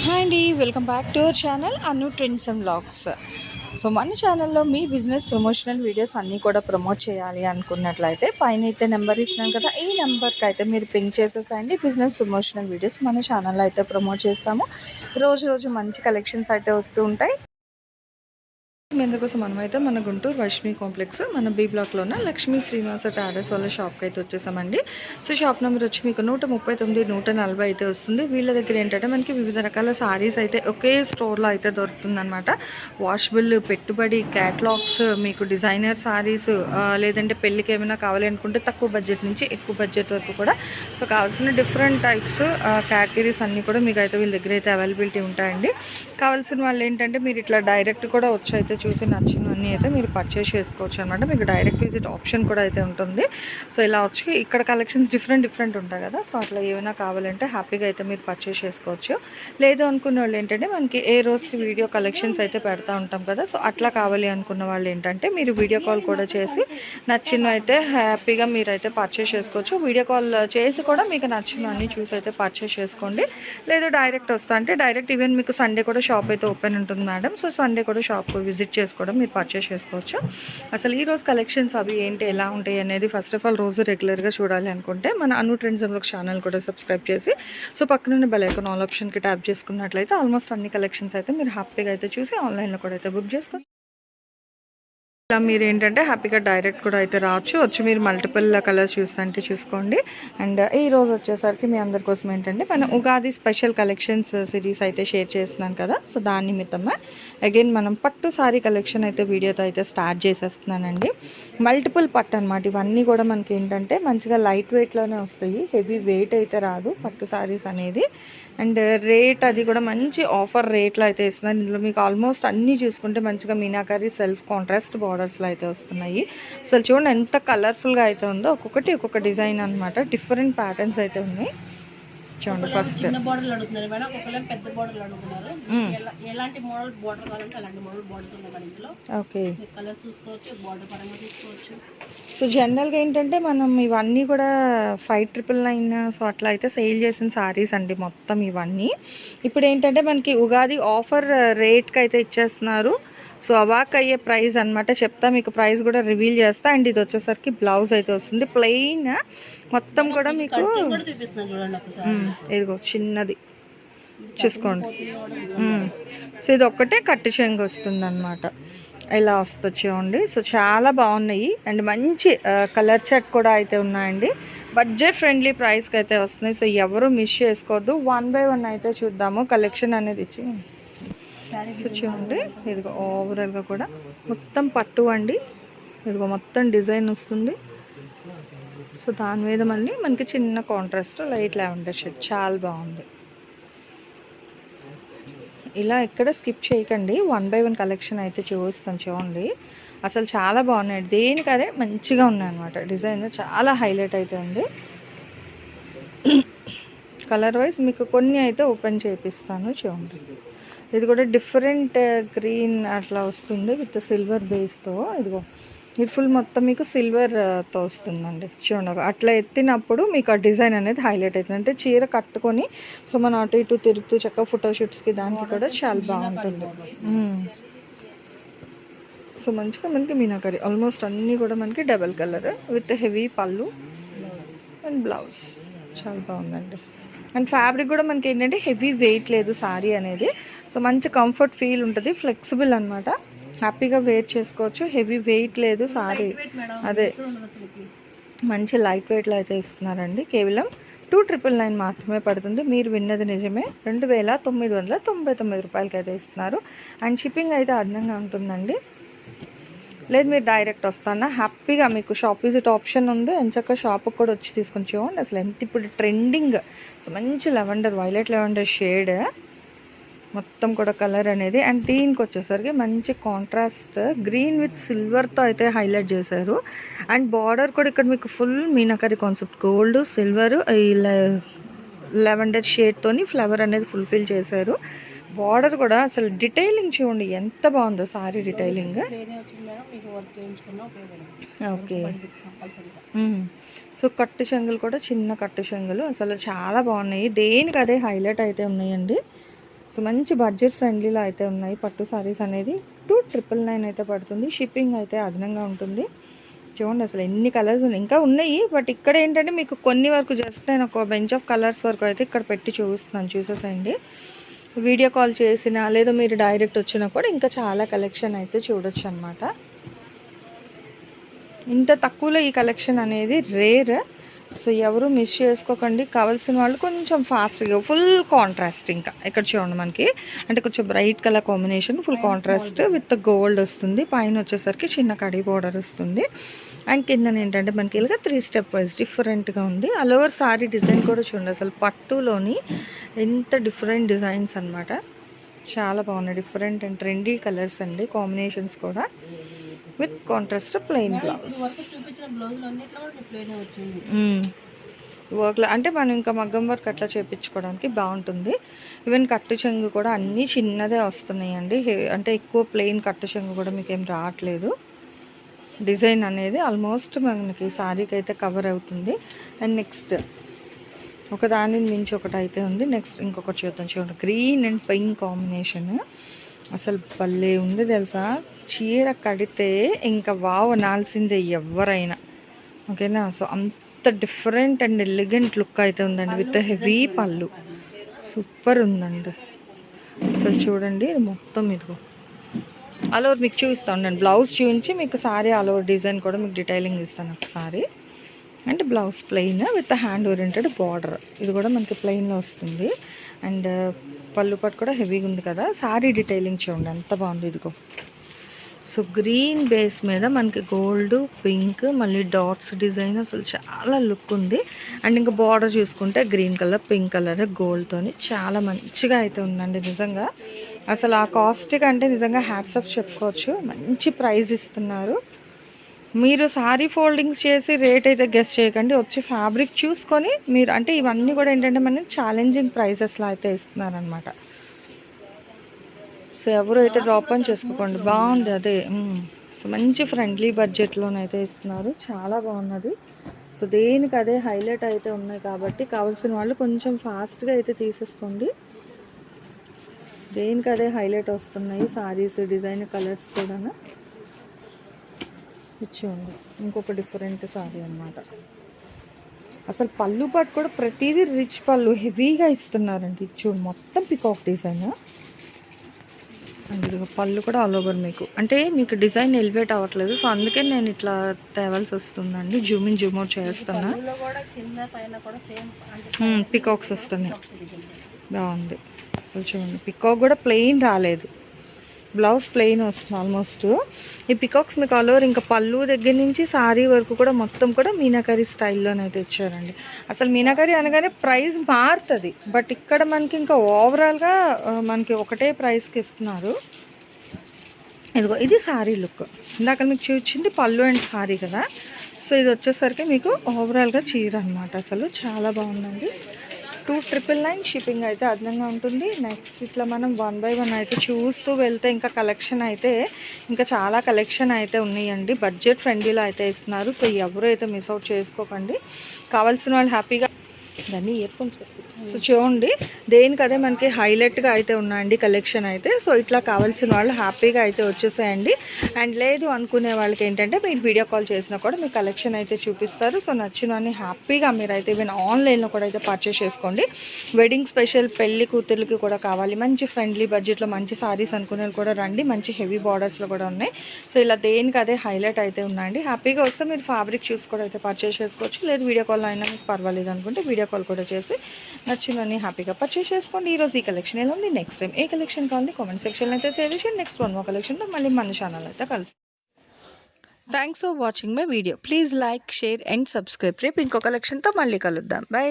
Hi అండి, welcome back to our channel Anu trends and vlogs. So మన ఛానల్లో మీ business promotional videos అన్నీ కూడా ప్రమోట్ చేయాలి అనుకున్నట్లయితే పైన అయితే నెంబర్ ఇస్తున్నాను కదా, ఈ నెంబర్కి అయితే మీరు పింక్ చేసేసండి. బిజినెస్ ప్రమోషనల్ వీడియోస్ మన ఛానల్లో అయితే ప్రమోట్ చేస్తాము. రోజు రోజు మంచి కలెక్షన్స్ అయితే వస్తూ ఉంటాయి. అందుకోసం మనమైతే మన గుంటూరు వైష్ణవి కాంప్లెక్స్ మన బి బ్లాక్లో ఉన్న లక్ష్మీ శ్రీనివాస ట్రాడర్స్ వాళ్ళ షాప్కి అయితే వచ్చేసామండి. సో షాప్ నెంబర్ వచ్చి మీకు 139, 140 అయితే వస్తుంది. వీళ్ళ దగ్గర ఏంటంటే మనకి వివిధ రకాల సారీస్ అయితే ఒకే స్టోర్లో అయితే దొరుకుతుందన్నమాట. వాషబుల్, పెట్టుబడి, క్యాట్లాగ్స్, మీకు డిజైనర్ సారీస్, లేదంటే పెళ్ళికి ఏమైనా కావాలి అనుకుంటే తక్కువ బడ్జెట్ నుంచి ఎక్కువ బడ్జెట్ వరకు కూడా సో కావాల్సిన డిఫరెంట్ టైప్స్ కేటగిరీస్ అన్నీ కూడా మీకు అయితే వీళ్ళ దగ్గర అయితే అవైలబిలిటీ ఉంటాయండి. కావాల్సిన వాళ్ళు ఏంటంటే మీరు ఇట్లా డైరెక్ట్ కూడా వచ్చి అయితే చూసి నచ్చినవన్నీ అయితే మీరు పర్చేస్ చేసుకోవచ్చు అనమాట. మీకు డైరెక్ట్ విజిట్ ఆప్షన్ కూడా అయితే ఉంటుంది. సో ఇలా వచ్చి ఇక్కడ కలెక్షన్స్ డిఫరెంట్ ఉంటాయి కదా, సో అట్లా ఏమైనా కావాలంటే హ్యాపీగా అయితే మీరు పర్చేస్ చేసుకోవచ్చు. లేదు అనుకున్న వాళ్ళు ఏంటంటే మనకి ఏ రోజుకి వీడియో కలెక్షన్స్ అయితే పెడతా ఉంటాం కదా, సో అట్లా కావాలి అనుకున్న వాళ్ళు ఏంటంటే మీరు వీడియో కాల్ కూడా చేసి నచ్చినవి అయితే హ్యాపీగా మీరైతే పర్చేస్ చేసుకోవచ్చు. వీడియో కాల్ చేసి కూడా మీకు నచ్చినవన్నీ చూసి అయితే పర్చేస్ చేసుకోండి. లేదు డైరెక్ట్ వస్తా అంటే డైరెక్ట్ ఈవెన్ మీకు సండే కూడా షాప్ అయితే ఓపెన్ ఉంటుంది మేడం. సో సండే కూడా షాప్ విజిట్ చేసుకోవడం మీరు పర్చేస్ చేసుకోవచ్చు. అసలు ఈ రోజు కలెక్షన్స్ అవి ఏంటి, ఎలా ఉంటాయి అనేది ఫస్ట్ ఆఫ్ ఆల్ రోజు రెగ్యులర్గా చూడాలి అనుకుంటే మన అను ట్రెండ్స్ అండ్ వ్లాగ్స్ ఛానల్ కూడా సబ్స్క్రైబ్ చేసి సో పక్కనున్న బెల్ ఐకాన్ ఆల్ ఆప్షన్కి ట్యాప్ చేసుకున్నట్లయితే ఆల్మోస్ట్ అన్ని కలెక్షన్స్ అయితే మీరు హ్యాపీగా అయితే చూసి ఆన్లైన్లో కూడా అయితే బుక్ చేసుకోవచ్చు. ఇలా మీరు ఏంటంటే హ్యాపీగా డైరెక్ట్ కూడా అయితే రావచ్చు. వచ్చి మీరు మల్టిపుల్ కలర్స్ చూస్తుంటే చూసుకోండి. అండ్ ఈ రోజు వచ్చేసరికి మీ అందరి కోసం ఏంటంటే మనం ఉగాది స్పెషల్ కలెక్షన్స్ సిరీస్ అయితే షేర్ చేస్తున్నాను కదా, సో దాని నిమిత్తమే అగైన్ మనం పట్టు సారీ కలెక్షన్ అయితే వీడియోతో అయితే స్టార్ట్ చేసేస్తున్నానండి. మల్టిపుల్ పట్టు అనమాట. ఇవన్నీ కూడా మనకి ఏంటంటే మంచిగా లైట్ వెయిట్లోనే వస్తాయి, హెవీ వెయిట్ అయితే రాదు పట్టు సారీస్ అనేది. అండ్ రేట్ అది కూడా మంచి ఆఫర్ రేట్లో అయితే ఇస్తున్నారు. ఇందులో మీకు ఆల్మోస్ట్ అన్నీ చూసుకుంటే మంచిగా మీనాకారి సెల్ఫ్ కాంట్రాస్ట్ బార్డర్స్లో అయితే వస్తున్నాయి. అసలు చూడండి ఎంత కలర్ఫుల్గా అయితే ఉందో, ఒక్కొక్కటి ఒక్కొక్క డిజైన్ అనమాట, డిఫరెంట్ ప్యాటర్న్స్ అయితే ఉన్నాయి. చూడండి ఫస్ట్ చిన్న బోర్డర్లు అడుగుతున్నారు మేడం, ఒక్కొక్కరు పెద్ద బోర్డర్లు అడుగుతున్నారు. ఎలాంటి మోడల్ బోర్డర్ కావాలంటే అలాంటి మోడల్ బోర్డర్స్ ఉన్నాయి మన ఇంట్లో. ఓకే, కలర్స్ చూసుకోవచ్చు, బోర్డర్ పరంగా చూసుకోవచ్చు. సో జనరల్గా ఏంటంటే మనం ఇవన్నీ కూడా 5999 సో అట్లా అయితే సేల్ చేసిన సారీస్ అండి మొత్తం ఇవన్నీ. ఇప్పుడు ఏంటంటే మనకి ఉగాది ఆఫర్ రేట్కి అయితే ఇచ్చేస్తున్నారు. సో అవాక్ అయ్యే ప్రైస్ అనమాట. చెప్తా మీకు ప్రైస్ కూడా రివీల్ చేస్తా. అండ్ ఇది వచ్చేసరికి బ్లౌజ్ అయితే వస్తుంది ప్లెయిన్ మొత్తం కూడా మీకు. ఇదిగో చిన్నది చూసుకోండి. సో ఇది ఒక్కటే కట్టి చెంగు వస్తుంది అనమాట, ఇలా వస్తుంది చూడండి. సో చాలా బాగున్నాయి అండ్ మంచి కలర్ సెట్ కూడా అయితే ఉన్నాయండి. బడ్జెట్ ఫ్రెండ్లీ ప్రైస్కి అయితే వస్తున్నాయి. సో ఎవరు మిస్ చేసుకోవద్దు. 1 by 1 అయితే చూద్దాము కలెక్షన్ అనేది ఇచ్చి. సో చూడండి ఇదిగో ఓవరాల్గా కూడా మొత్తం పట్టు అండి. ఇదిగో మొత్తం డిజైన్ వస్తుంది. సో దాని మీద మళ్ళీ మనకి చిన్న కాంట్రాస్ట్ లైట్ లావెండర్ షేడ్ చాలా బాగుంది. ఇలా ఎక్కడ స్కిప్ చేయకండి. 1 by 1 కలెక్షన్ అయితే చూస్తాను చూడండి. అసలు చాలా బాగున్నాయి, దేనికి అదే మంచిగా ఉన్నాయి అనమాట. డిజైన్ చాలా హైలైట్ అయితే ఉంది. కలర్ వైజ్ మీకు కొన్ని అయితే ఓపెన్ చేపిస్తాను చూడండి. ఇది కూడా డిఫరెంట్ గ్రీన్ అట్లా వస్తుంది విత్ సిల్వర్ బేస్తో. ఇదిగో ఇది ఫుల్ మొత్తం మీకు సిల్వర్తో వస్తుందండి చూడండి. అట్లా ఎత్తినప్పుడు మీకు ఆ డిజైన్ అనేది హైలైట్ అవుతుంది. అంటే చీర కట్టుకొని సో మనం అటు ఇటు తిరుగుతూ చక్కగా ఫోటోషూట్స్కి దానికి కూడా చాలా బాగుంటుంది. సో మంచిగా మనకి మీనాకరి ఆల్మోస్ట్ అన్నీ కూడా మనకి డబల్ కలర్ విత్ హెవీ పళ్ళు అండ్ బ్లౌజ్ చాలా బాగుందండి. అండ్ ఫ్యాబ్రిక్ కూడా మనకి ఏంటంటే హెవీ వెయిట్ లేదు సారీ అనేది. సో మంచి కంఫర్ట్ ఫీల్ ఉంటుంది, ఫ్లెక్సిబుల్ అనమాట, హ్యాపీగా వేర్ చేసుకోవచ్చు. హెవీ వెయిట్ లేదు సారీ, అదే మంచి లైట్ వెయిట్లో అయితే ఇస్తున్నారండి. కేవలం 2999 మాత్రమే పడుతుంది. మీరు విన్నది నిజమే, 2999 రూపాయలకి అయితే ఇస్తున్నారు. అండ్ షిప్పింగ్ అయితే అదనంగా ఉంటుందండి. లేదు మీరు డైరెక్ట్ వస్తానా హ్యాపీగా మీకు షాప్ విజిట్ ఆప్షన్ ఉంది. ఎంచక్క షాప్కి కూడా వచ్చి తీసుకొని చూడండి. అసలు ఎంత ఇప్పుడు ట్రెండింగ్ సో మంచి లెవెండర్, వైలెట్ లెవెండర్ షేడ్ మొత్తం కూడా కలర్ అనేది. అండ్ దీనికి వచ్చేసరికి మంచి కాంట్రాస్ట్ గ్రీన్ విత్ సిల్వర్తో అయితే హైలైట్ చేశారు. అండ్ బార్డర్ కూడా ఇక్కడ మీకు full meenakari concept, gold silver ఈ లెవెండర్ షేడ్తోని ఫ్లవర్ అనేది ఫుల్ఫిల్ చేశారు. బార్డర్ కూడా అసలు డీటెయిలింగ్ చూడండి ఎంత బాగుందో సారీ డీటెయిలింగ్. ఓకే, సో కట్టు చెంగులు కూడా చిన్న కట్టు చెంగులు అసలు చాలా బాగున్నాయి, దేనికి అదే హైలైట్ అయితే ఉన్నాయండి. సో మంచి బడ్జెట్ ఫ్రెండ్లీలో అయితే ఉన్నాయి పట్టు సారీస్ అనేది 2,999 అయితే పడుతుంది. షిప్పింగ్ అయితే అదనంగా ఉంటుంది. చూడండి అసలు ఎన్ని కలర్స్ ఉన్నాయి, ఇంకా ఉన్నాయి. బట్ ఇక్కడ ఏంటంటే మీకు కొన్ని వరకు జస్ట్ నేను ఒక బెంచ్ ఆఫ్ కలర్స్ వరకు అయితే ఇక్కడ పెట్టి చూపిస్తున్నాను, చూసేసండి. వీడియో కాల్ చేసినా లేదా మీరు డైరెక్ట్ వచ్చినా కూడా ఇంకా చాలా కలెక్షన్ అయితే చూడొచ్చు అనమాట. ఇంత తక్కువలో ఈ కలెక్షన్ అనేది రేర్. సో ఎవరు మిస్ చేసుకోకండి. కావాల్సిన వాళ్ళు కొంచెం ఫాస్ట్గా ఫుల్ కాంట్రాస్ట్, ఇంకా ఇక్కడ చూడండి మనకి అంటే కొంచెం bright colour combination, full contrast with gold వస్తుంది. పైన వచ్చేసరికి చిన్న కడి బోర్డర్ వస్తుంది. అండ్ కింద ఏంటంటే మనకి ఇలాగ 3 స్టెప్ వైజ్ డిఫరెంట్గా ఉంది. ఆల్ ఓవర్ సారీ డిజైన్ కూడా చూడండి, అసలు పట్టులోని ఎంత డిఫరెంట్ డిజైన్స్ అనమాట. చాలా బాగున్నాయి, డిఫరెంట్ అండ్ ట్రెండీ కలర్స్ అండి, కాంబినేషన్స్ కూడా విత్ కాంట్రాస్ట్ ప్లెయిన్ బ్లౌజ్. వర్క్లో అంటే మనం ఇంకా మగ్గం వర్క్ అట్లా చేయించుకోవడానికి బాగుంటుంది. ఈవెన్ కట్టు చెంగు కూడా అన్నీ చిన్నదే వస్తున్నాయండి. అంటే ఎక్కువ ప్లెయిన్ కట్టు చెంగు కూడా మీకు ఏం రావట్లేదు. డిజైన్ అనేది ఆల్మోస్ట్ మనకి సారీకి అయితే కవర్ అవుతుంది. అండ్ నెక్స్ట్ ఒకదాని మించి ఒకటి అయితే ఉంది. నెక్స్ట్ ఇంకొకటి చూడండి, గ్రీన్ అండ్ పింక్ కాంబినేషన్ అసలు భలే ఉంది తెలుసా. చీర కడితే ఇంకా వావ్ అనాల్సిందే ఎవరైనా, ఓకేనా. సో అంత డిఫరెంట్ అండ్ ఎలిగెంట్ లుక్ అయితే ఉందండి విత్ హెవీ పళ్ళు. సూపర్ ఉందండి. సో చూడండి ఇది మొత్తం ఇదిగో ఆల్ ఓవర్ మీకు చూపిస్తూ ఉండండి. బ్లౌజ్ చూపించి మీకు సారీ ఆల్ ఓవర్ డిజైన్ కూడా మీకు డీటెయిలింగ్ ఇస్తాను ఒకసారి. అంటే blouse plain with hand oriented border, ఇది కూడా మనకి ప్లెయిన్లో వస్తుంది. అండ్ పళ్ళు పట్టు కూడా హెవీగా ఉంది కదా. సారీ డీటెయిలింగ్ చూడండి ఎంత బాగుంది. ఇదిగో సో గ్రీన్ బేస్ మీద మనకి గోల్డ్ పింక్ మళ్ళీ డాట్స్ డిజైన్ అసలు చాలా లుక్ ఉంది. అండ్ ఇంకా బార్డర్ చూసుకుంటే గ్రీన్ కలర్ పింక్ కలర్ గోల్డ్తోని చాలా మంచిగా అయితే ఉందండి. నిజంగా అసలు ఆ కాస్ట్ కంటే నిజంగా హ్యాట్స్ ఆఫ్ చెప్పుకోవచ్చు. మంచి ప్రైస్ ఇస్తున్నారు. మీరు సారీ ఫోల్డింగ్స్ చేసి రేట్ అయితే గెస్ చేయకండి, వచ్చి ఫ్యాబ్రిక్ చూసుకొని మీరు, అంటే ఇవన్నీ కూడా ఏంటంటే మనం ఛాలెంజింగ్ ప్రైసెస్లో అయితే ఇస్తున్నారనమాట. సో ఎవరు అయితే డ్రాప్ అని చేసుకోకండి, బాగుంది అదే. సో మంచి ఫ్రెండ్లీ బడ్జెట్లోనైతే ఇస్తున్నారు, చాలా బాగున్నది. సో దేనికి అదే హైలైట్ అయితే ఉన్నాయి కాబట్టి కావాల్సిన వాళ్ళు కొంచెం ఫాస్ట్గా అయితే తీసేసుకోండి. దేనికి అదే హైలైట్ వస్తున్నాయి సారీస్, డిజైన్, కలర్స్ కూడా. ఇచ్చేయండి ఇంకొక డిఫరెంట్ సారీ అనమాట. అసలు పళ్ళు పట్టు కూడా ప్రతిదీ రిచ్ పళ్ళు హెవీగా ఇస్తున్నారండి. చూడు మొత్తం పికాక్ డిజైన్. అండ్ ఇది పళ్ళు కూడా ఆల్ ఓవర్ మీకు డిజైన్ ఎలివేట్ అవ్వట్లేదు. సో అందుకే నేను ఇట్లా తేవాల్సి వస్తుందండి. జూమింగ్ జూమ్ అవుట్ చేస్తున్నా. పికాక్స్ వస్తున్నాయి, బాగుంది. సో చూడండి పికాక్ కూడా ప్లెయిన్ రాలేదు, బ్లౌజ్ ప్లెయిన్ వస్తుంది ఆల్మోస్ట్. ఈ పికాక్స్ మీకు ఆల్ ఓవర్ ఇంకా పళ్ళు దగ్గర నుంచి సారీ వరకు కూడా మొత్తం కూడా మీనాకరీ స్టైల్లోనైతే ఇచ్చారండి. అసలు మీనాకరీ అనగానే ప్రైస్ మారుతుంది, బట్ ఇక్కడ మనకి ఇంకా ఓవరాల్గా మనకి ఒకటే ప్రైస్కి ఇస్తున్నారు. ఇదిగో ఇది సారీ లుక్. ఇందాక మీకు చూపించింది పళ్ళు అండ్ సారీ కదా. సో ఇది వచ్చేసరికి మీకు ఓవరాల్గా చీర అనమాట. అసలు చాలా బాగుందండి. 2,999 షిప్పింగ్ అయితే అదనంగా ఉంటుంది. నెక్స్ట్ ఇట్లా మనం 1 by 1 అయితే చూస్తూ వెళ్తే ఇంకా కలెక్షన్ అయితే ఇంకా చాలా కలెక్షన్ అయితే ఉన్నాయండి. బడ్జెట్ ఫ్రెండ్లీలో అయితే ఇస్తున్నారు. సో ఎవరు అయితే మిస్ అవుట్ చేసుకోకండి. కావాల్సిన వాళ్ళు హ్యాపీగా దాన్ని ఇయర్ ఫోన్స్ పెట్టుకుంటారు. సో చూడండి దేనికి అదే మనకి హైలైట్గా అయితే ఉన్నాయండి కలెక్షన్ అయితే. సో ఇట్లా కావాల్సిన వాళ్ళు హ్యాపీగా అయితే వచ్చేసేయండి. అండ్ లేదు అనుకునే వాళ్ళకి ఏంటంటే మీరు వీడియో కాల్ చేసినా కూడా మీకు కలెక్షన్ అయితే చూపిస్తారు. సో నచ్చినవన్నీ హ్యాపీగా మీరైతే ఈవెన్ ఆన్లైన్లో కూడా అయితే పర్చేస్ చేసుకోండి. వెడ్డింగ్ స్పెషల్ పెళ్లి కూతుర్లకి కూడా కావాలి మంచి ఫ్రెండ్లీ బడ్జెట్లో మంచి సారీస్ అనుకునే కూడా రండి. మంచి హెవీ బార్డర్స్లో కూడా ఉన్నాయి. సో ఇలా దేనికి అదే హైలైట్ అయితే ఉన్నాయండి. హ్యాపీగా వస్తే మీరు ఫ్యాబ్రిక్ చూసి కూడా అయితే పర్చేస్ చేసుకోవచ్చు. లేదు వీడియో కాల్ అయినా మీకు పర్వాలేదు అనుకుంటే వీడియో కాల్ కూడా చేసి నచ్చినవన్నీ హ్యాపీగా పర్చేస్ చేసుకోండి. ఈరోజు ఈ కలెక్షన్ ఎలా ఉంది, నెక్స్ట్ టైం ఏ కలెక్షన్ కావాలి కామెంట్ సెక్షన్లో అయితే తెలియజేయండి. నెక్స్ట్ 1 more కలెక్షన్లో మళ్ళీ మన ఛానల్ అయితే కలుస్తాం. Thanks for watching my video. Please like, share and subscribe. రేపు ఇంకో కలెక్షన్తో మళ్ళీ కలుద్దాం. బై.